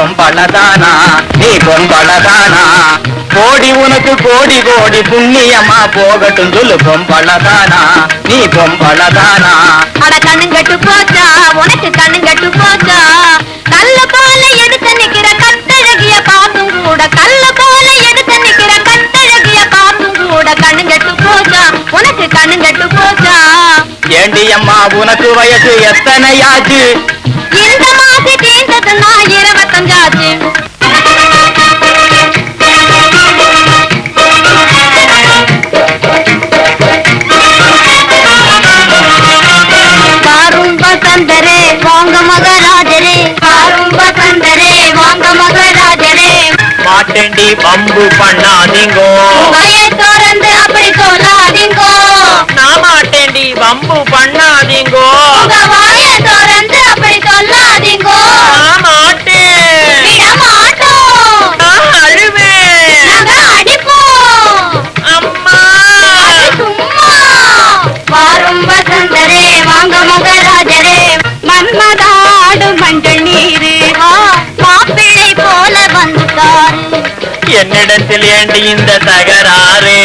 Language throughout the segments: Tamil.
பொம்பளதானா நீ பொம்பளதானா கோடி உனக்கு கோடி கோடி புண்ணியமா போகட்டும் சொல்லு பொம்பளதானா நீ பொம்பளதானா அட கண்ணுங்கட்டு போச்சா உனக்கு கண்ணுங்கட்டு போச்சா கல்ல போல எடுத்து நிக்கிற கட்டழகிய பாத்தும் கூட கல்ல போல எடுத்து நிக்கிற கட்டழகிய பாத்தும் கூட கண்ணுங்கட்டு போச்சா உனக்கு கண்ணுங்கட்டு போச்சா ஏண்டி அம்மா உனக்கு வயசு எத்தனையாச்சு இந்த மாசி தீர்ந்ததுன்னா 25 ஆச்சு பாரும் பசந்தரே வாங்க மகராஜரே பாரும் பசந்தரே வாங்க மகராஜரே மாட்டேண்டி பம்பு பண்ணாதீங்கோ வாயை திறந்து அப்படி சொல்லாதீங்கோ நான் மாட்டேண்டி பம்பு பண்ணாதீங்கோ உங்க வாயை திறந்து அப்படி சொல்லாதீங்கோ நான் மாட்டேன் விட மாட்டோம் நான் அழுவேன் நாங்க அடிப்போம் அம்மா அது சும்மா பாரும் வசந்தரே வாங்க மகராஜரே மன்மதாடும் மஞ்சள் நீரு மாப்பிள்ளை போல வந்துட்டாரு என்னிடத்தில் ஏண்டி இந்த தகராறு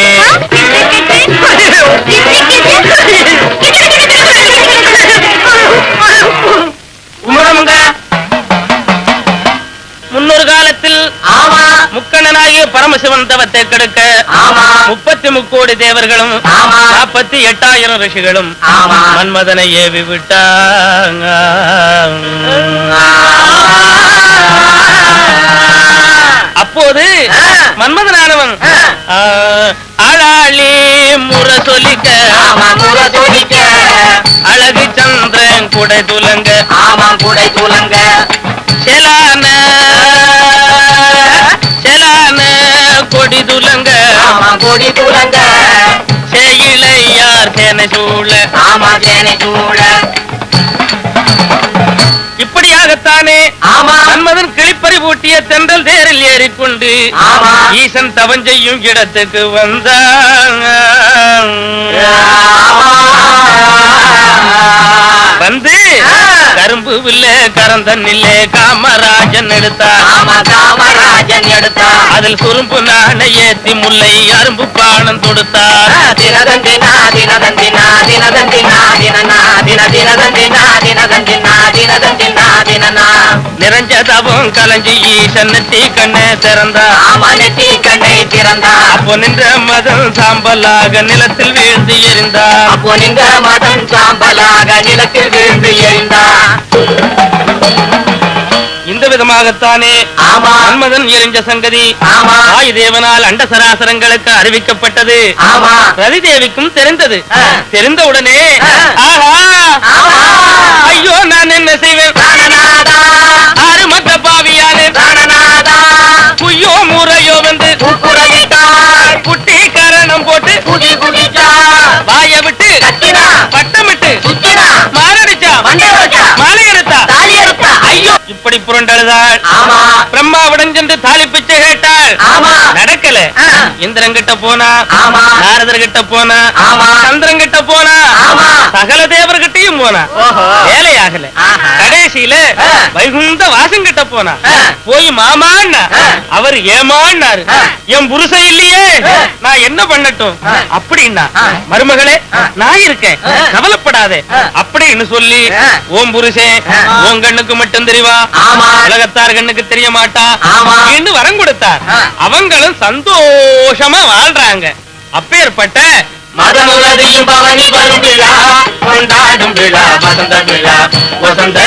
உமரமுங்க முன்னொரு காலத்தில் முக்கண்ணனாகிய பரமசிவன் தவத்தை கெடுக்க 33 கோடி தேவர்களும் 48,000 ரிஷிகளும் மன்மதனை ஏவி விட்டாங்க. அப்போது மன்மதனானவன் ஆளாளி முரசொலிக்க அழகு சந்திரன் குடை துலங்க செலான கொடி துலங்க செய்யிலையார் சேனை சூழ இப்படியாகத்தானே மன்மதன் கிளிப்பறி பூட்டிய தென்றல் தேரில் ஏறிக்கொண்டு ஈசன் தவம் செய்யும் இடத்துக்கு வந்தான். வந்து கரும்பு வில்ல கரந்தன்னில்லே காமராஜன் எடுத்தார். அதில் சுரும்பு நாண ஏத்தி முல்லை அரும்பு பானம் தொடுத்தார். நிறைஞ்ச தவம் கலஞ்சி ஈசன் நெத்தி கண்ணை திறந்தார். அப்போ நின்ற மதம் சாம்பலாக நிலத்தில் வீழ்ந்து எறிந்தார். இந்த விதமாகத்தானே மன்மதன் எரிஞ்ச சங்கதி ஆயுதேவனால் அண்ட சராசரங்களுக்கு அறிவிக்கப்பட்டது. ரதிதேவிக்கும் தெரிந்தது. தெரிந்தவுடனே ஐயோ நான் என்ன செய்வேன், ஆறு மக்க பாவியானே குய்யோ முறையோ வந்து குட்டி கரணம் போட்டு வாய விட்டு பட்டமிட்டு மாரடிச்சா மாலை எடுத்தா ஐயோ இப்படி புரண்டழுதாள். பிரம்மாவிடம் சென்று தாலி பிச்சை கேட்டாள். நடக்கல. இந்திரங்கிட்ட போனா, நாரதர்கிட்ட போனா, சந்திரங்கிட்ட போனா, சகல தேவர்கிட்டையும் போனா, வேலையாகல. கடைசியில வைகுந்த வாசங்கிட்ட போனா. போய் மாமான்னா அவர் ஏமான்னாரு. என் புருஷன் இல்லையே நான் என்ன பண்ணட்டும் அப்படின்னா, மருமகளே நான் இருக்கேன் கவலைப்படாதே அப்படின்னு சொல்லி ஓம் புருஷன் உன் கண்ணுக்கு மட்டும் தெரிவா, உலகத்தார் கண்ணுக்கு தெரிய மாட்டா என்று வரம் கொடுத்தார். அவங்களும் சந்தோஷமா வாழ்றாங்க. அப்பேற்பட்ட மதமுகதியும் பவனி வரும் விழா கொண்டாடும் விழா வசந்த விழா வசந்த